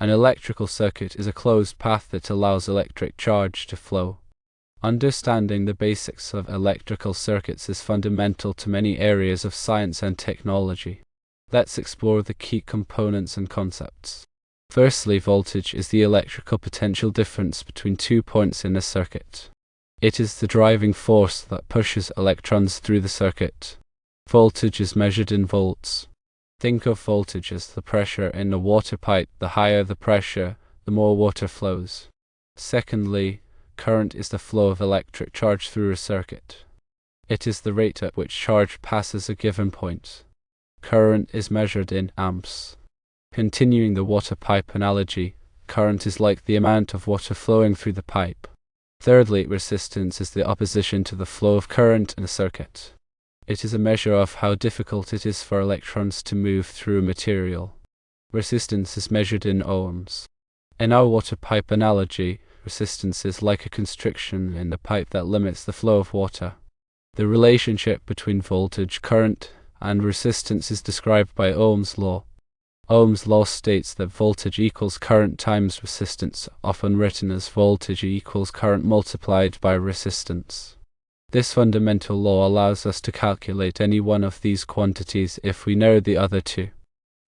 An electrical circuit is a closed path that allows electric charge to flow. Understanding the basics of electrical circuits is fundamental to many areas of science and technology. Let's explore the key components and concepts. Firstly, voltage is the electrical potential difference between 2 points in a circuit. It is the driving force that pushes electrons through the circuit. Voltage is measured in volts. Think of voltage as the pressure in a water pipe. The higher the pressure, the more water flows. Secondly, current is the flow of electric charge through a circuit. It is the rate at which charge passes a given point. Current is measured in amps. Continuing the water pipe analogy, current is like the amount of water flowing through the pipe. Thirdly, resistance is the opposition to the flow of current in a circuit. It is a measure of how difficult it is for electrons to move through a material. Resistance is measured in ohms. In our water pipe analogy, resistance is like a constriction in the pipe that limits the flow of water. The relationship between voltage, current, and resistance is described by Ohm's law. Ohm's law states that voltage equals current times resistance, often written as voltage equals current multiplied by resistance. This fundamental law allows us to calculate any one of these quantities if we know the other two.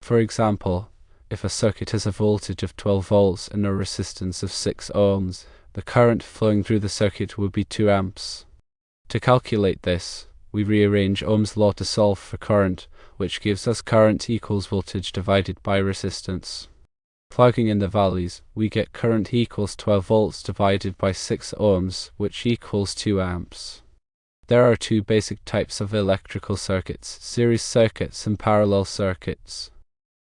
For example, if a circuit has a voltage of 12 volts and a resistance of 6 ohms, the current flowing through the circuit will be 2 amps. To calculate this, we rearrange Ohm's law to solve for current, which gives us current equals voltage divided by resistance. Plugging in the values, we get current equals 12 volts divided by 6 ohms, which equals 2 amps. There are two basic types of electrical circuits: series circuits and parallel circuits.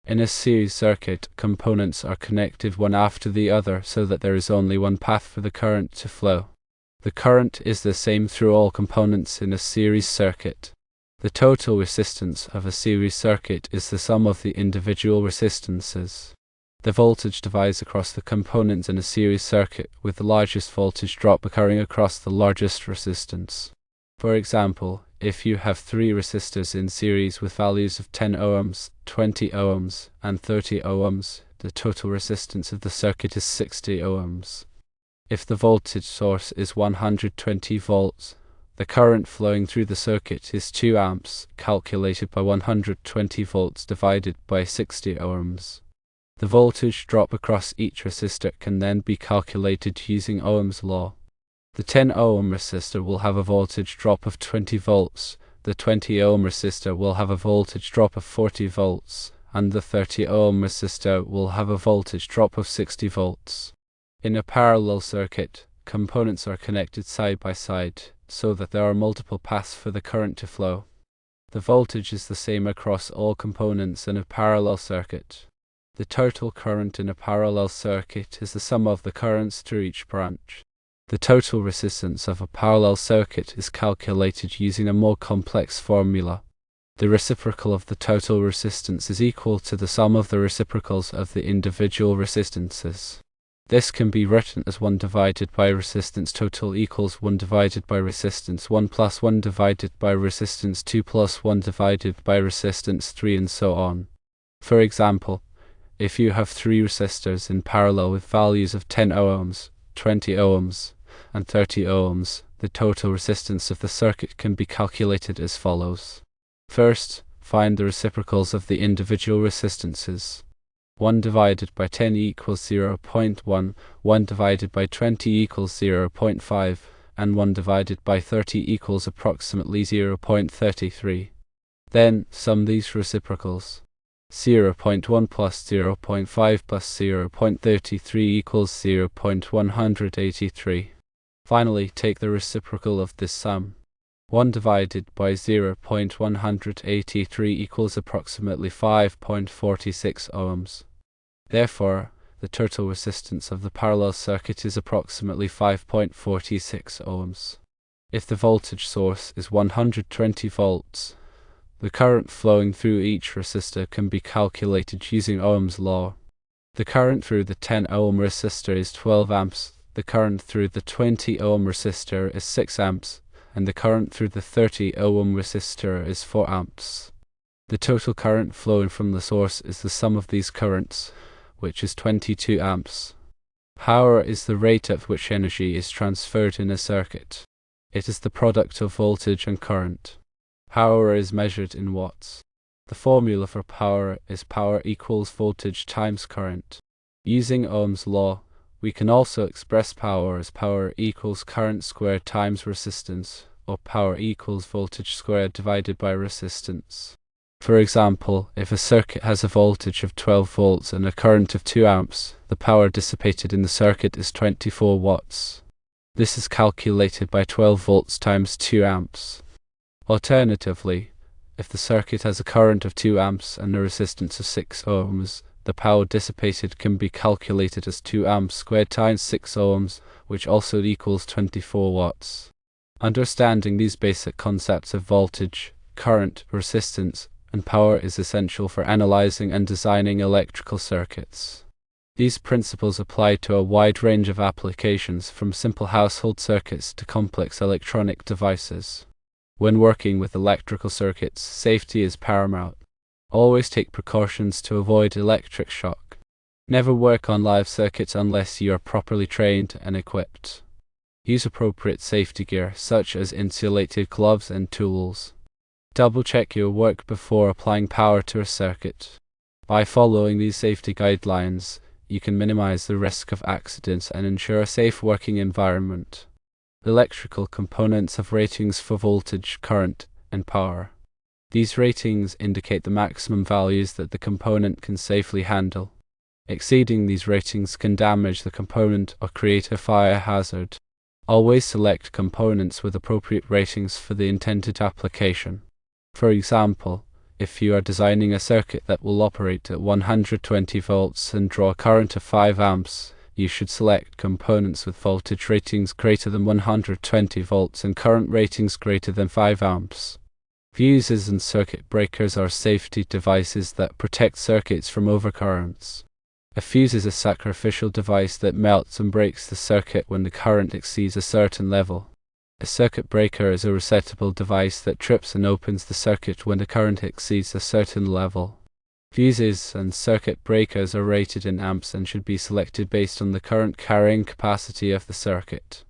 In a series circuit, components are connected one after the other so that there is only one path for the current to flow. The current is the same through all components in a series circuit. The total resistance of a series circuit is the sum of the individual resistances. The voltage divides across the components in a series circuit, with the largest voltage drop occurring across the largest resistance. For example, if you have 3 resistors in series with values of 10 ohms, 20 ohms, and 30 ohms, the total resistance of the circuit is 60 ohms. If the voltage source is 120 volts, the current flowing through the circuit is 2 amps, calculated by 120 volts divided by 60 ohms. The voltage drop across each resistor can then be calculated using Ohm's law. The 10 ohm resistor will have a voltage drop of 20 volts, the 20 ohm resistor will have a voltage drop of 40 volts, and the 30 ohm resistor will have a voltage drop of 60 volts. In a parallel circuit, components are connected side by side, so that there are multiple paths for the current to flow. The voltage is the same across all components in a parallel circuit. The total current in a parallel circuit is the sum of the currents through each branch. The total resistance of a parallel circuit is calculated using a more complex formula. The reciprocal of the total resistance is equal to the sum of the reciprocals of the individual resistances. This can be written as 1 divided by resistance total equals 1 divided by resistance 1 plus 1 divided by resistance 2 plus 1 divided by resistance 3, and so on. For example, if you have 3 resistors in parallel with values of 10 ohms, 20 ohms, and 30 ohms, the total resistance of the circuit can be calculated as follows. First, find the reciprocals of the individual resistances. 1 divided by 10 equals 0.1, 1 divided by 20 equals 0.5, and 1 divided by 30 equals approximately 0.33. Then, sum these reciprocals. 0.1 plus 0.5 plus 0.33 equals 0.183. Finally, take the reciprocal of this sum. 1 divided by 0.183 equals approximately 5.46 ohms. Therefore, the total resistance of the parallel circuit is approximately 5.46 ohms. If the voltage source is 120 volts, the current flowing through each resistor can be calculated using Ohm's law. The current through the 10 ohm resistor is 12 amps, the current through the 20 ohm resistor is 6 amps, and the current through the 30 ohm resistor is 4 amps. The total current flowing from the source is the sum of these currents, which is 22 amps. Power is the rate at which energy is transferred in a circuit. It is the product of voltage and current. Power is measured in watts. The formula for power is power equals voltage times current. Using Ohm's law, we can also express power as power equals current squared times resistance, or power equals voltage squared divided by resistance. For example, if a circuit has a voltage of 12 volts and a current of 2 amps, the power dissipated in the circuit is 24 watts. This is calculated by 12 volts times 2 amps. Alternatively, if the circuit has a current of 2 amps and a resistance of 6 ohms, the power dissipated can be calculated as 2 amps squared times 6 ohms, which also equals 24 watts. Understanding these basic concepts of voltage, current, resistance, and power is essential for analyzing and designing electrical circuits. These principles apply to a wide range of applications, from simple household circuits to complex electronic devices. When working with electrical circuits, safety is paramount. Always take precautions to avoid electric shock. Never work on live circuits unless you are properly trained and equipped. Use appropriate safety gear, such as insulated gloves and tools. Double-check your work before applying power to a circuit. By following these safety guidelines, you can minimize the risk of accidents and ensure a safe working environment. Electrical components have ratings for voltage, current, and power. These ratings indicate the maximum values that the component can safely handle. Exceeding these ratings can damage the component or create a fire hazard. Always select components with appropriate ratings for the intended application. For example, if you are designing a circuit that will operate at 120 volts and draw a current of 5 amps, you should select components with voltage ratings greater than 120 volts and current ratings greater than 5 amps. Fuses and circuit breakers are safety devices that protect circuits from overcurrents. A fuse is a sacrificial device that melts and breaks the circuit when the current exceeds a certain level. A circuit breaker is a resettable device that trips and opens the circuit when the current exceeds a certain level. Fuses and circuit breakers are rated in amps and should be selected based on the current carrying capacity of the circuit.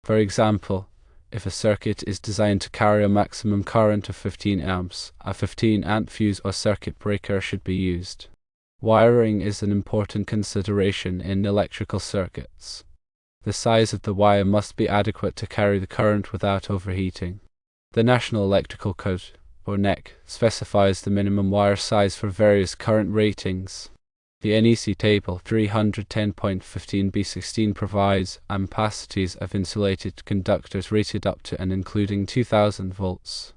For example, if a circuit is designed to carry a maximum current of 15 amps, a 15 amp fuse or circuit breaker should be used. Wiring is an important consideration in electrical circuits. The size of the wire must be adequate to carry the current without overheating. The National Electrical Code, or NEC, specifies the minimum wire size for various current ratings. The NEC Table 310.15b16 provides ampacities of insulated conductors rated up to and including 2000 volts.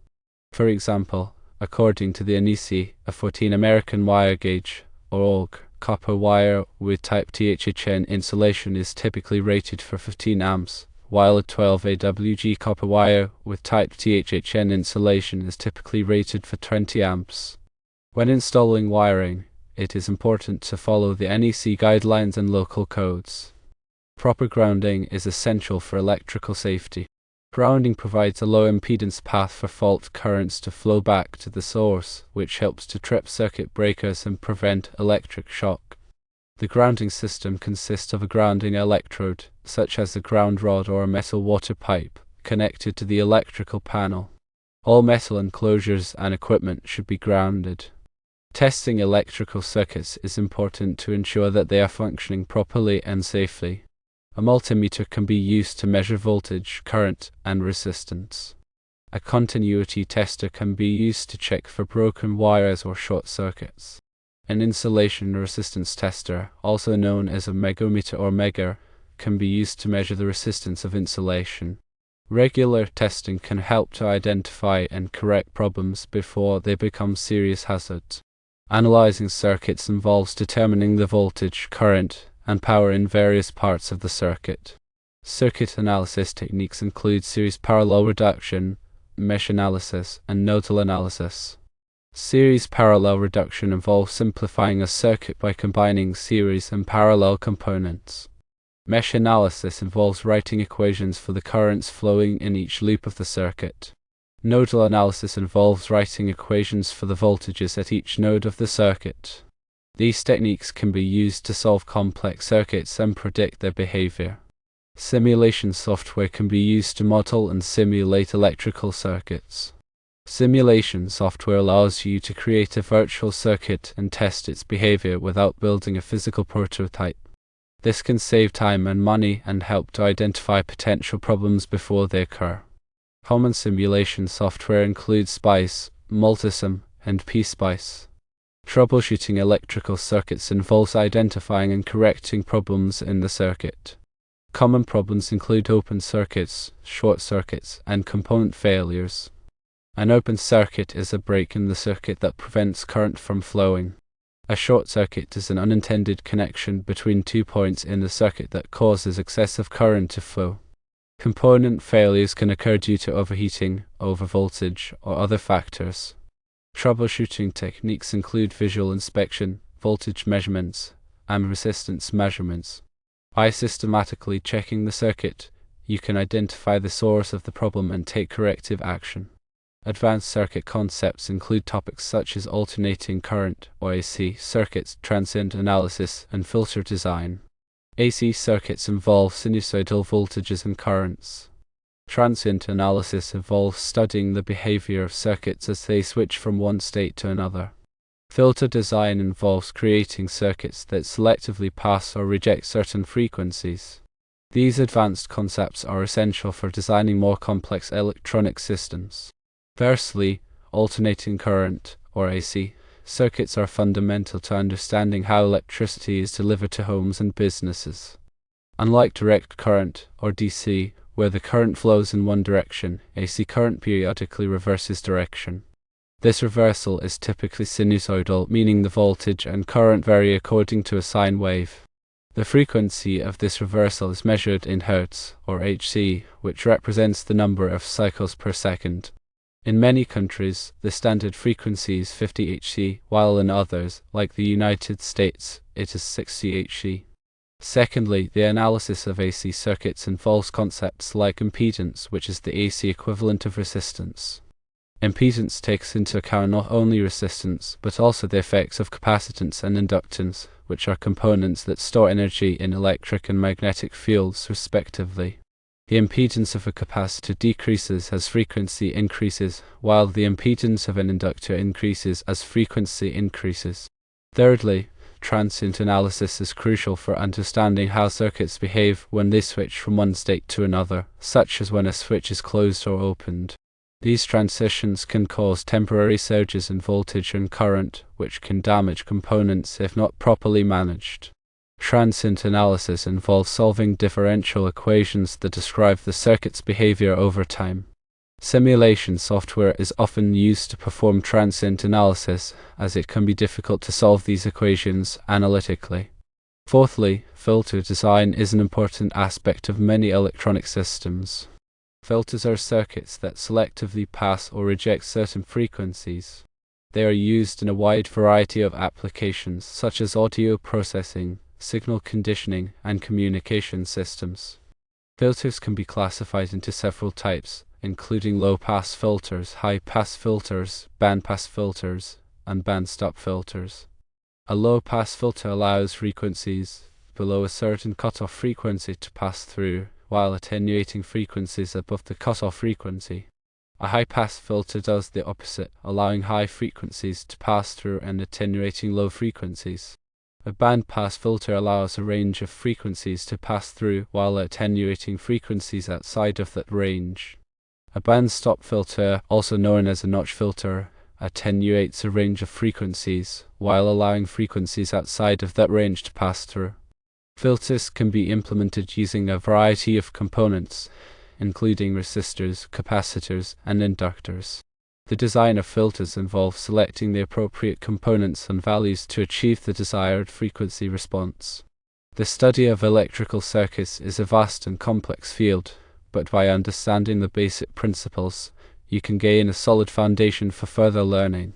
For example, according to the NEC, a 14 American wire gauge, or OG, copper wire with type THHN insulation is typically rated for 15 amps, while a 12 AWG copper wire with type THHN insulation is typically rated for 20 amps. When installing wiring, it is important to follow the NEC guidelines and local codes. Proper grounding is essential for electrical safety. Grounding provides a low impedance path for fault currents to flow back to the source, which helps to trip circuit breakers and prevent electric shock. The grounding system consists of a grounding electrode, such as a ground rod or a metal water pipe, connected to the electrical panel. All metal enclosures and equipment should be grounded. Testing electrical circuits is important to ensure that they are functioning properly and safely. A multimeter can be used to measure voltage, current, and resistance. A continuity tester can be used to check for broken wires or short circuits. An insulation resistance tester, also known as a megometer or megger, can be used to measure the resistance of insulation. Regular testing can help to identify and correct problems before they become serious hazards. Analyzing circuits involves determining the voltage, current, and power in various parts of the circuit. Circuit analysis techniques include series parallel reduction, mesh analysis, and nodal analysis. Series parallel reduction involves simplifying a circuit by combining series and parallel components. Mesh analysis involves writing equations for the currents flowing in each loop of the circuit. Nodal analysis involves writing equations for the voltages at each node of the circuit. These techniques can be used to solve complex circuits and predict their behavior. Simulation software can be used to model and simulate electrical circuits. Simulation software allows you to create a virtual circuit and test its behavior without building a physical prototype. This can save time and money and help to identify potential problems before they occur. Common simulation software includes SPICE, Multisim, and PSPICE. Troubleshooting electrical circuits involves identifying and correcting problems in the circuit. Common problems include open circuits, short circuits, and component failures. An open circuit is a break in the circuit that prevents current from flowing. A short circuit is an unintended connection between 2 points in the circuit that causes excessive current to flow. Component failures can occur due to overheating, overvoltage, or other factors. Troubleshooting techniques include visual inspection, voltage measurements, and resistance measurements. By systematically checking the circuit, you can identify the source of the problem and take corrective action. Advanced circuit concepts include topics such as alternating current, or AC, circuits, transient analysis, and filter design. AC circuits involve sinusoidal voltages and currents. Transient analysis involves studying the behavior of circuits as they switch from one state to another. Filter design involves creating circuits that selectively pass or reject certain frequencies. These advanced concepts are essential for designing more complex electronic systems. Firstly, alternating current, or AC, circuits are fundamental to understanding how electricity is delivered to homes and businesses. Unlike direct current, or DC, where the current flows in one direction, AC current periodically reverses direction. This reversal is typically sinusoidal, meaning the voltage and current vary according to a sine wave. The frequency of this reversal is measured in Hertz, or Hc, which represents the number of cycles per second. In many countries, the standard frequency is 50 Hc, while in others, like the United States, it is 60 Hc. Secondly, the analysis of AC circuits involves concepts like impedance, which is the AC equivalent of resistance. Impedance takes into account not only resistance, but also the effects of capacitance and inductance, which are components that store energy in electric and magnetic fields, respectively. The impedance of a capacitor decreases as frequency increases, while the impedance of an inductor increases as frequency increases. Thirdly, transient analysis is crucial for understanding how circuits behave when they switch from one state to another, such as when a switch is closed or opened. These transitions can cause temporary surges in voltage and current, which can damage components if not properly managed. Transient analysis involves solving differential equations that describe the circuit's behavior over time. Simulation software is often used to perform transient analysis, as it can be difficult to solve these equations analytically. Fourthly, filter design is an important aspect of many electronic systems. Filters are circuits that selectively pass or reject certain frequencies. They are used in a wide variety of applications, such as audio processing, signal conditioning, and communication systems. Filters can be classified into several types, including low-pass filters, high-pass filters, band-pass filters, and band-stop filters. A low-pass filter allows frequencies below a certain cutoff frequency to pass through, while attenuating frequencies above the cutoff frequency. A high-pass filter does the opposite, allowing high frequencies to pass through and attenuating low frequencies. A band-pass filter allows a range of frequencies to pass through while attenuating frequencies outside of that range. A band-stop filter, also known as a notch filter, attenuates a range of frequencies while allowing frequencies outside of that range to pass through. Filters can be implemented using a variety of components, including resistors, capacitors, and inductors. The design of filters involves selecting the appropriate components and values to achieve the desired frequency response. The study of electrical circuits is a vast and complex field, but by understanding the basic principles, you can gain a solid foundation for further learning.